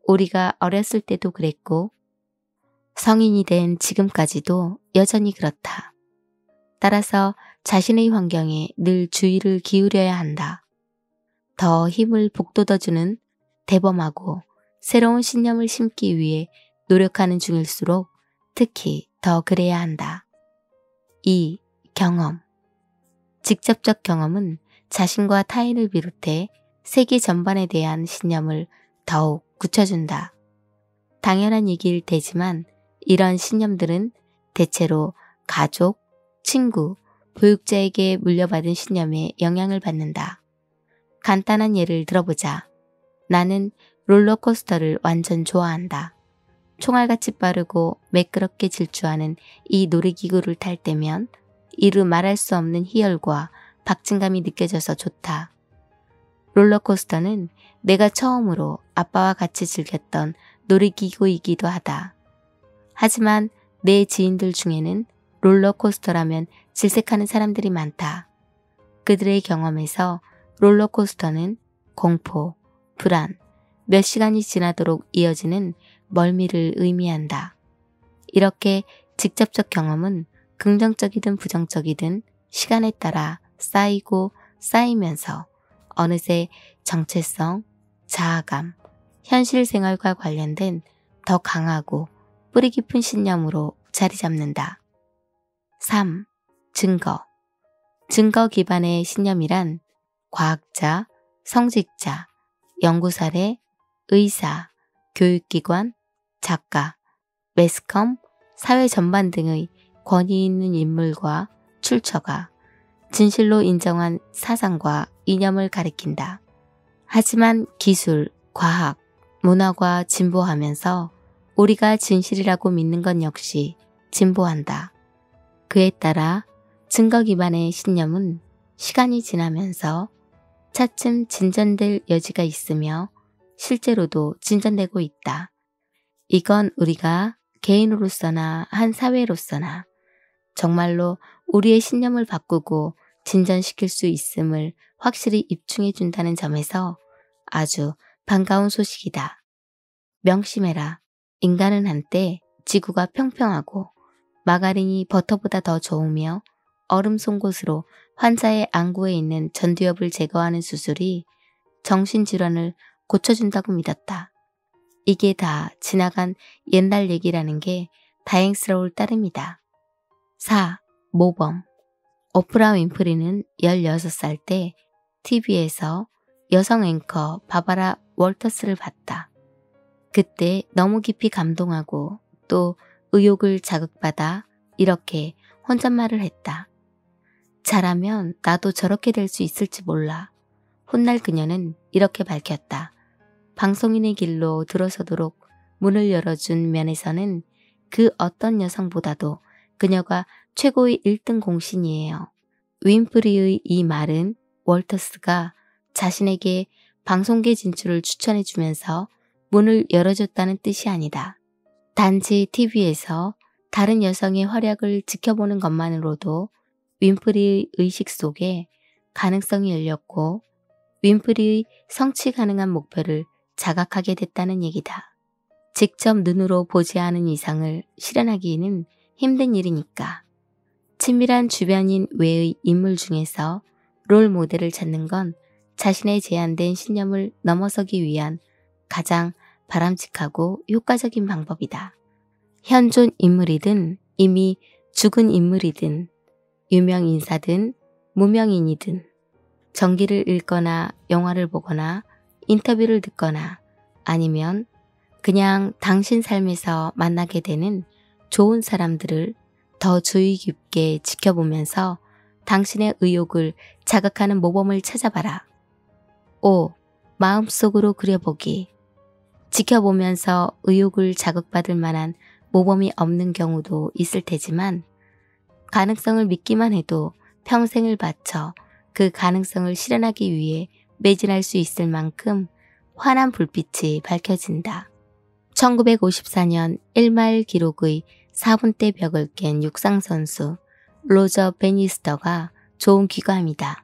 [SPEAKER 1] 우리가 어렸을 때도 그랬고 성인이 된 지금까지도 여전히 그렇다. 따라서 자신의 환경에 늘 주의를 기울여야 한다. 더 힘을 북돋아주는 대범하고 새로운 신념을 심기 위해 노력하는 중일수록 특히 더 그래야 한다. 2. 경험. 직접적 경험은 자신과 타인을 비롯해 세계 전반에 대한 신념을 더욱 굳혀준다. 당연한 얘기일 테지만 이런 신념들은 대체로 가족, 친구, 보육자에게 물려받은 신념에 영향을 받는다. 간단한 예를 들어보자. 나는 롤러코스터를 완전 좋아한다. 총알같이 빠르고 매끄럽게 질주하는 이 놀이기구를 탈 때면 이루 말할 수 없는 희열과 박진감이 느껴져서 좋다. 롤러코스터는 내가 처음으로 아빠와 같이 즐겼던 놀이기구이기도 하다. 하지만 내 지인들 중에는 롤러코스터라면 질색하는 사람들이 많다. 그들의 경험에서 롤러코스터는 공포, 불안, 몇 시간이 지나도록 이어지는 멀미를 의미한다. 이렇게 직접적 경험은 긍정적이든 부정적이든 시간에 따라 쌓이고 쌓이면서 어느새 정체성, 자아감, 현실 생활과 관련된 더 강하고 뿌리 깊은 신념으로 자리 잡는다. 3. 증거. 증거 기반의 신념이란 과학자, 성직자, 연구사례, 의사, 교육기관, 작가, 매스컴, 사회 전반 등의 권위 있는 인물과 출처가 진실로 인정한 사상과 이념을 가리킨다. 하지만 기술, 과학, 문화가 진보하면서 우리가 진실이라고 믿는 것 역시 진보한다. 그에 따라 증거 기반의 신념은 시간이 지나면서 차츰 진전될 여지가 있으며 실제로도 진전되고 있다. 이건 우리가 개인으로서나 한 사회로서나 정말로 우리의 신념을 바꾸고 진전시킬 수 있음을 확실히 입증해 준다는 점에서 아주 반가운 소식이다. 명심해라. 인간은 한때 지구가 평평하고 마가린이 버터보다 더 좋으며 얼음 송곳으로 환자의 안구에 있는 전두엽을 제거하는 수술이 정신질환을 고쳐준다고 믿었다. 이게 다 지나간 옛날 얘기라는 게 다행스러울 따름이다. 4. 모범. 오프라 윈프리는 16살 때 TV에서 여성 앵커 바바라 월터스를 봤다. 그때 너무 깊이 감동하고 또 의욕을 자극받아 이렇게 혼잣말을 했다. 잘하면 나도 저렇게 될 수 있을지 몰라. 훗날 그녀는 이렇게 밝혔다. 방송인의 길로 들어서도록 문을 열어준 면에서는 그 어떤 여성보다도 그녀가 최고의 1등 공신이에요. 윈프리의 이 말은 월터스가 자신에게 방송계 진출을 추천해주면서 문을 열어줬다는 뜻이 아니다. 단지 TV에서 다른 여성의 활약을 지켜보는 것만으로도 윈프리의 의식 속에 가능성이 열렸고 윈프리의 성취 가능한 목표를 자각하게 됐다는 얘기다. 직접 눈으로 보지 않은 이상을 실현하기는 힘든 일이니까. 친밀한 주변인 외의 인물 중에서 롤 모델을 찾는 건 자신의 제한된 신념을 넘어서기 위한 가장 바람직하고 효과적인 방법이다. 현존 인물이든 이미 죽은 인물이든 유명 인사든 무명인이든 전기를 읽거나 영화를 보거나 인터뷰를 듣거나 아니면 그냥 당신 삶에서 만나게 되는 좋은 사람들을 더 주의 깊게 지켜보면서 당신의 의욕을 자극하는 모범을 찾아봐라. 5. 마음속으로 그려보기. 지켜보면서 의욕을 자극받을 만한 모범이 없는 경우도 있을 테지만 가능성을 믿기만 해도 평생을 바쳐 그 가능성을 실현하기 위해 매진할 수 있을 만큼 환한 불빛이 밝혀진다. 1954년 1마일 기록의 4분대 벽을 깬 육상선수 로저 베니스터가 좋은 귀감이다.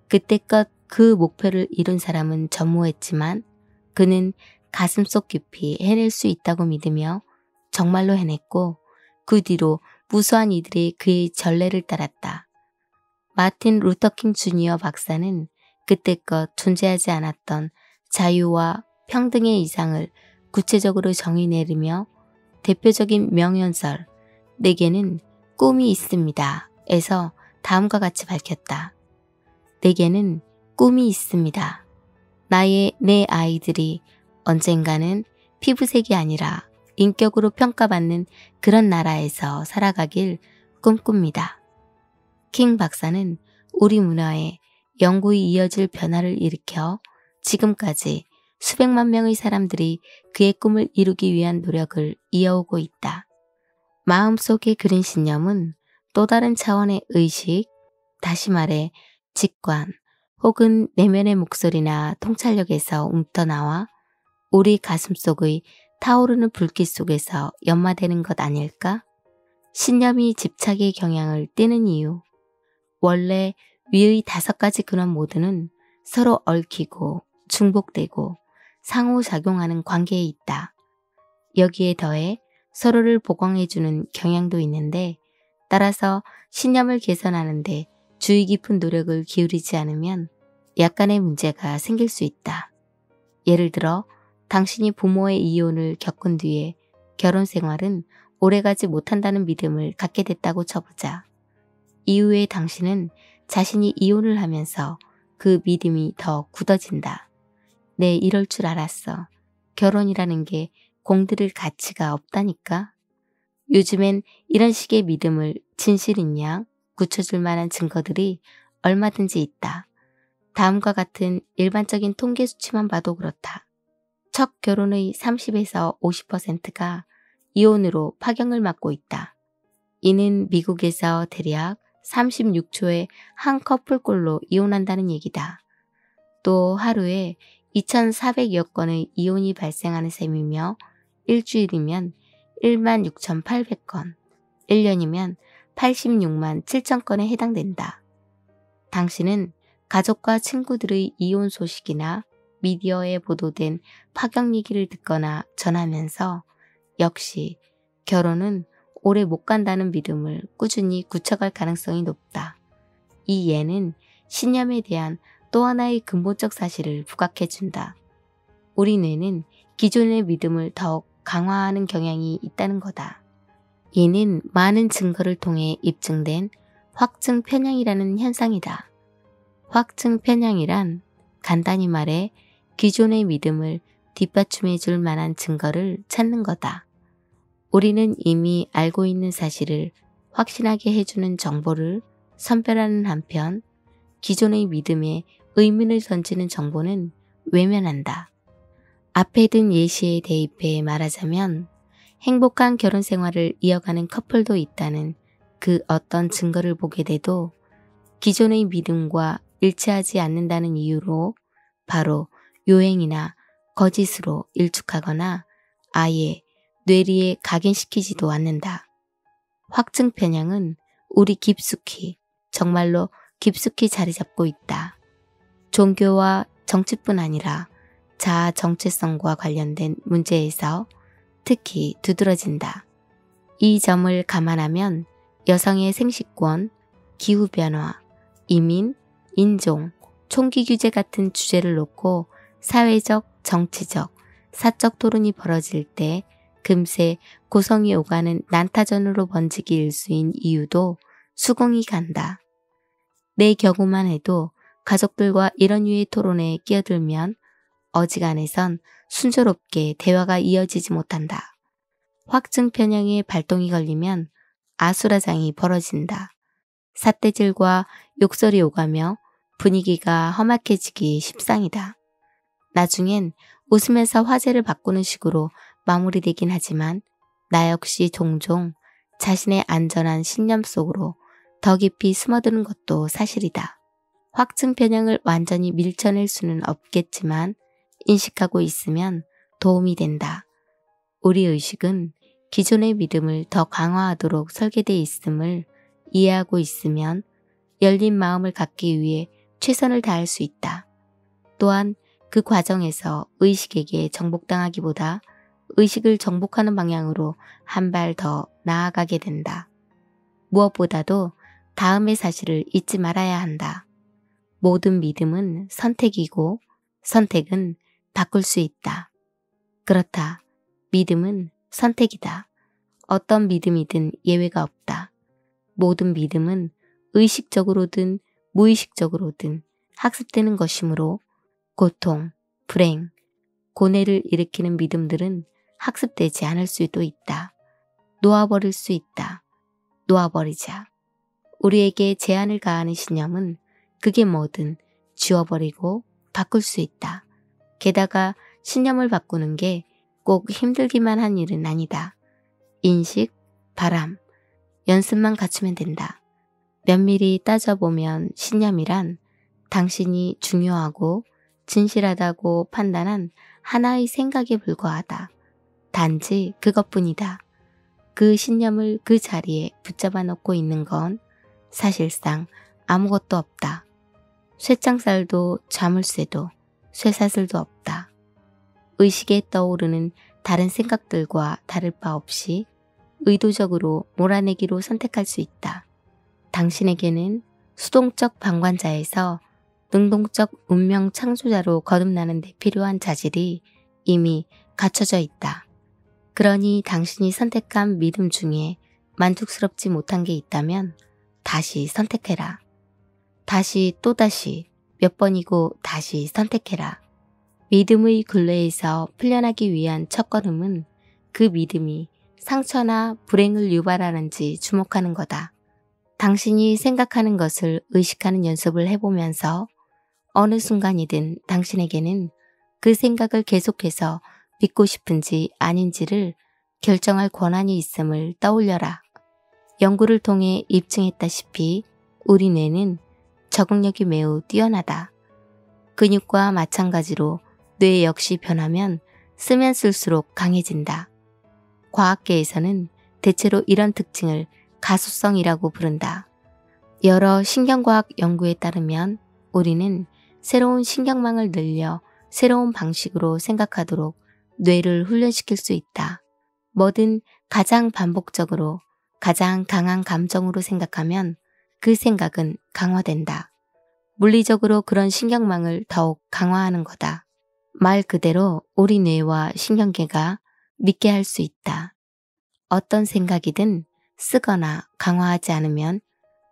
[SPEAKER 1] 그때껏 그 목표를 이룬 사람은 전무했지만 그는 가슴속 깊이 해낼 수 있다고 믿으며 정말로 해냈고 그 뒤로 무수한 이들이 그의 전례를 따랐다. 마틴 루터킹 주니어 박사는 그때껏 존재하지 않았던 자유와 평등의 이상을 구체적으로 정의 내리며 대표적인 명연설 내게는 꿈이 있습니다 에서 다음과 같이 밝혔다. 내게는 꿈이 있습니다. 내 아이들이 언젠가는 피부색이 아니라 인격으로 평가받는 그런 나라에서 살아가길 꿈꿉니다. 킹 박사는 우리 문화에 영구히 이어질 변화를 일으켜 지금까지 수백만 명의 사람들이 그의 꿈을 이루기 위한 노력을 이어오고 있다. 마음속에 그린 신념은 또 다른 차원의 의식, 다시 말해 직관 혹은 내면의 목소리나 통찰력에서 움터나와 우리 가슴속의 타오르는 불빛 속에서 연마되는 것 아닐까? 신념이 집착의 경향을 띠는 이유. 원래 위의 5가지 근원 모두는 서로 얽히고 중복되고 상호작용하는 관계에 있다. 여기에 더해 서로를 보강해주는 경향도 있는데 따라서 신념을 개선하는데 주의 깊은 노력을 기울이지 않으면 약간의 문제가 생길 수 있다. 예를 들어 당신이 부모의 이혼을 겪은 뒤에 결혼 생활은 오래가지 못한다는 믿음을 갖게 됐다고 쳐보자. 이후에 당신은 자신이 이혼을 하면서 그 믿음이 더 굳어진다. 네, 이럴 줄 알았어. 결혼이라는 게 공들일 가치가 없다니까. 요즘엔 이런 식의 믿음을 진실인 양 굳혀줄 만한 증거들이 얼마든지 있다. 다음과 같은 일반적인 통계 수치만 봐도 그렇다. 첫 결혼의 30에서 50%가 이혼으로 파경을 맞고 있다. 이는 미국에서 대략 36초에 한 커플꼴로 이혼한다는 얘기다. 또 하루에 2,400여 건의 이혼이 발생하는 셈이며 일주일이면 16,800건, 1년이면 86만 7천 건에 해당된다. 당신은 가족과 친구들의 이혼 소식이나 미디어에 보도된 파격 얘기를 듣거나 전하면서 역시 결혼은 오래 못 간다는 믿음을 꾸준히 굳혀갈 가능성이 높다. 이 예는 신념에 대한 또 하나의 근본적 사실을 부각해준다. 우리 뇌는 기존의 믿음을 더욱 강화하는 경향이 있다는 거다. 이는 많은 증거를 통해 입증된 확증 편향이라는 현상이다. 확증 편향이란 간단히 말해 기존의 믿음을 뒷받침해 줄 만한 증거를 찾는 거다. 우리는 이미 알고 있는 사실을 확신하게 해주는 정보를 선별하는 한편 기존의 믿음에 의문을 던지는 정보는 외면한다. 앞에 든 예시에 대입해 말하자면 행복한 결혼 생활을 이어가는 커플도 있다는 그 어떤 증거를 보게 돼도 기존의 믿음과 일치하지 않는다는 이유로 바로 요행이나 거짓으로 일축하거나 아예 뇌리에 각인시키지도 않는다. 확증 편향은 우리 깊숙이, 정말로 깊숙이 자리 잡고 있다. 종교와 정치뿐 아니라 자아 정체성과 관련된 문제에서 특히 두드러진다. 이 점을 감안하면 여성의 생식권, 기후변화, 이민, 인종, 총기 규제 같은 주제를 놓고 사회적, 정치적, 사적 토론이 벌어질 때 금세 고성이 오가는 난타전으로 번지기 일쑤인 이유도 수긍이 간다. 내 경우만 해도 가족들과 이런 류의 토론에 끼어들면 어지간해선 순조롭게 대화가 이어지지 못한다. 확증 편향에 발동이 걸리면 아수라장이 벌어진다. 삿대질과 욕설이 오가며 분위기가 험악해지기 십상이다. 나중엔 웃으면서 화제를 바꾸는 식으로 마무리되긴 하지만 나 역시 종종 자신의 안전한 신념 속으로 더 깊이 숨어드는 것도 사실이다. 확증 편향을 완전히 밀쳐낼 수는 없겠지만 인식하고 있으면 도움이 된다. 우리 의식은 기존의 믿음을 더 강화하도록 설계되어 있음을 이해하고 있으면 열린 마음을 갖기 위해 최선을 다할 수 있다. 또한 그 과정에서 의식에게 정복당하기보다 의식을 정복하는 방향으로 한 발 더 나아가게 된다. 무엇보다도 다음의 사실을 잊지 말아야 한다. 모든 믿음은 선택이고 선택은 바꿀 수 있다. 그렇다. 믿음은 선택이다. 어떤 믿음이든 예외가 없다. 모든 믿음은 의식적으로든 무의식적으로든 학습되는 것이므로 고통, 불행, 고뇌를 일으키는 믿음들은 학습되지 않을 수도 있다. 놓아버릴 수 있다. 놓아버리자. 우리에게 제한을 가하는 신념은 그게 뭐든 지워버리고 바꿀 수 있다. 게다가 신념을 바꾸는 게 꼭 힘들기만 한 일은 아니다. 인식, 바람, 연습만 갖추면 된다. 면밀히 따져보면 신념이란 당신이 중요하고 진실하다고 판단한 하나의 생각에 불과하다. 단지 그것뿐이다. 그 신념을 그 자리에 붙잡아 놓고 있는 건 사실상 아무것도 없다. 쇠창살도 자물쇠도 쇠사슬도 없다. 의식에 떠오르는 다른 생각들과 다를 바 없이 의도적으로 몰아내기로 선택할 수 있다. 당신에게는 수동적 방관자에서 능동적 운명 창조자로 거듭나는 데 필요한 자질이 이미 갖춰져 있다. 그러니 당신이 선택한 믿음 중에 만족스럽지 못한 게 있다면 다시 선택해라. 다시 또다시 몇 번이고 다시 선택해라. 믿음의 굴레에서 풀려나기 위한 첫걸음은 그 믿음이 상처나 불행을 유발하는지 주목하는 거다. 당신이 생각하는 것을 의식하는 연습을 해보면서 어느 순간이든 당신에게는 그 생각을 계속해서 믿고 싶은지 아닌지를 결정할 권한이 있음을 떠올려라. 연구를 통해 입증했다시피 우리 뇌는 적응력이 매우 뛰어나다. 근육과 마찬가지로 뇌 역시 변하면 쓰면 쓸수록 강해진다. 과학계에서는 대체로 이런 특징을 가소성이라고 부른다. 여러 신경과학 연구에 따르면 우리는 새로운 신경망을 늘려 새로운 방식으로 생각하도록 뇌를 훈련시킬 수 있다. 뭐든 가장 반복적으로 가장 강한 감정으로 생각하면 그 생각은 강화된다. 물리적으로 그런 신경망을 더욱 강화하는 거다. 말 그대로 우리 뇌와 신경계가 믿게 할 수 있다. 어떤 생각이든 쓰거나 강화하지 않으면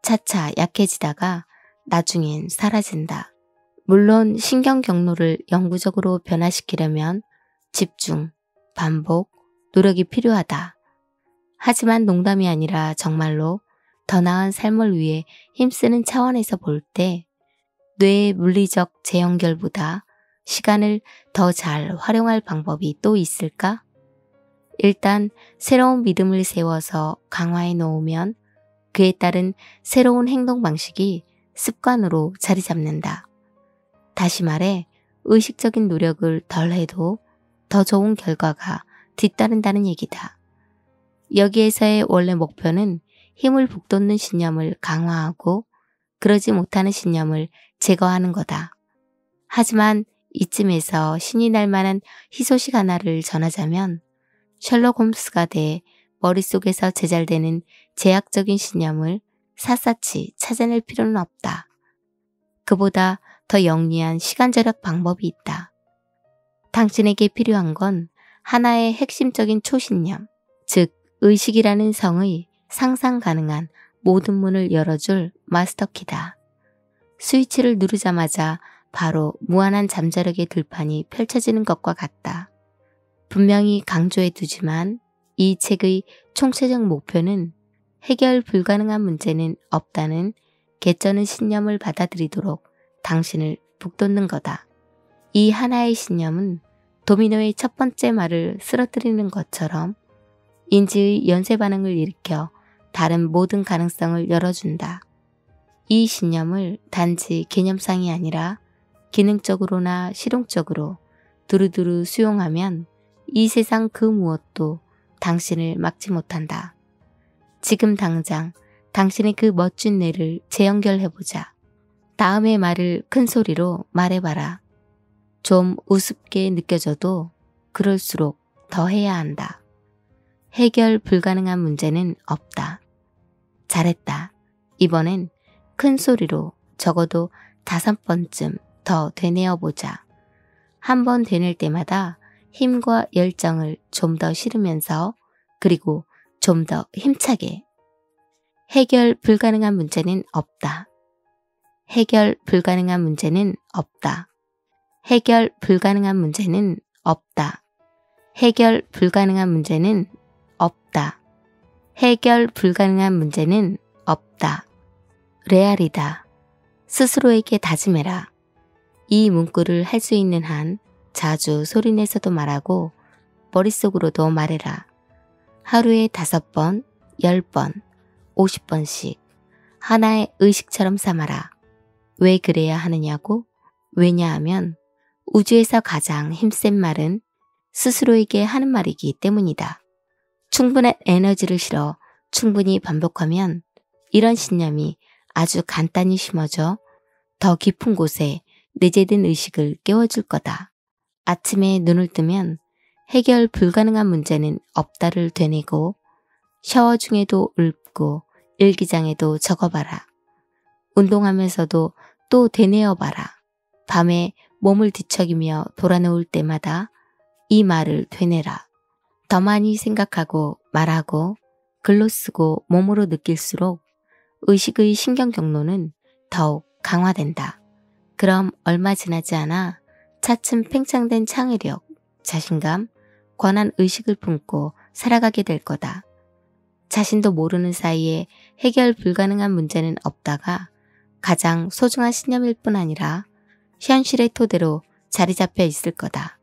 [SPEAKER 1] 차차 약해지다가 나중엔 사라진다. 물론 신경 경로를 영구적으로 변화시키려면 집중, 반복, 노력이 필요하다. 하지만 농담이 아니라 정말로 더 나은 삶을 위해 힘쓰는 차원에서 볼 때 뇌의 물리적 재연결보다 시간을 더 잘 활용할 방법이 또 있을까? 일단 새로운 믿음을 세워서 강화해 놓으면 그에 따른 새로운 행동 방식이 습관으로 자리 잡는다. 다시 말해 의식적인 노력을 덜 해도 더 좋은 결과가 뒤따른다는 얘기다. 여기에서의 원래 목표는 힘을 북돋는 신념을 강화하고 그러지 못하는 신념을 제거하는 거다. 하지만 이쯤에서 신이 날 만한 희소식 하나를 전하자면 셜록 홈스가 돼 머릿속에서 제잘되는 제약적인 신념을 샅샅이 찾아낼 필요는 없다. 그보다 더 영리한 시간 절약 방법이 있다. 당신에게 필요한 건 하나의 핵심적인 초신념, 즉 의식이라는 성의 상상 가능한 모든 문을 열어줄 마스터키다. 스위치를 누르자마자 바로 무한한 잠자력의 들판이 펼쳐지는 것과 같다. 분명히 강조해 두지만 이 책의 총체적 목표는 해결 불가능한 문제는 없다는 개쩌는 신념을 받아들이도록 당신을 북돋는 거다. 이 하나의 신념은 도미노의 첫 번째 말을 쓰러뜨리는 것처럼 인지의 연쇄 반응을 일으켜 다른 모든 가능성을 열어준다. 이 신념을 단지 개념상이 아니라 기능적으로나 실용적으로 두루두루 수용하면 이 세상 그 무엇도 당신을 막지 못한다. 지금 당장 당신의 그 멋진 뇌를 재연결해보자. 다음의 말을 큰 소리로 말해봐라. 좀 우습게 느껴져도 그럴수록 더 해야 한다. 해결 불가능한 문제는 없다. 잘했다. 이번엔 큰 소리로 적어도 5번쯤 더 되뇌어보자. 한 번 되낼 때마다 힘과 열정을 좀 더 실으면서 그리고 좀 더 힘차게. 해결 불가능한 문제는 없다. 해결 불가능한 문제는 없다. 해결 불가능한 문제는 없다. 해결 불가능한 문제는 없다. 해결 불가능한 문제는 없다. 레알이다. 스스로에게 다짐해라. 이 문구를 할 수 있는 한 자주 소리내서도 말하고 머릿속으로도 말해라. 하루에 5번, 10번, 50번씩 하나의 의식처럼 삼아라. 왜 그래야 하느냐고? 왜냐하면 우주에서 가장 힘센 말은 스스로에게 하는 말이기 때문이다. 충분한 에너지를 실어 충분히 반복하면 이런 신념이 아주 간단히 심어져 더 깊은 곳에 내재된 의식을 깨워줄 거다. 아침에 눈을 뜨면 해결 불가능한 문제는 없다를 되뇌고 샤워 중에도 읊고 일기장에도 적어봐라. 운동하면서도 또 되뇌어봐라. 밤에 몸을 뒤척이며 돌아누울 때마다 이 말을 되뇌라. 더 많이 생각하고 말하고 글로 쓰고 몸으로 느낄수록 의식의 신경 경로는 더욱 강화된다. 그럼 얼마 지나지 않아 차츰 팽창된 창의력, 자신감, 권한 의식을 품고 살아가게 될 거다. 자신도 모르는 사이에 해결 불가능한 문제는 없다가 가장 소중한 신념일 뿐 아니라 현실의 토대로 자리 잡혀 있을 거다.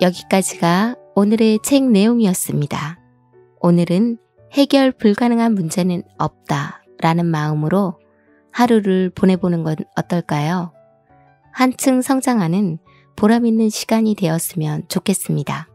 [SPEAKER 1] 여기까지가 오늘의 책 내용이었습니다. 오늘은 해결 불가능한 문제는 없다 라는 마음으로 하루를 보내보는 건 어떨까요? 한층 성장하는 보람 있는 시간이 되었으면 좋겠습니다.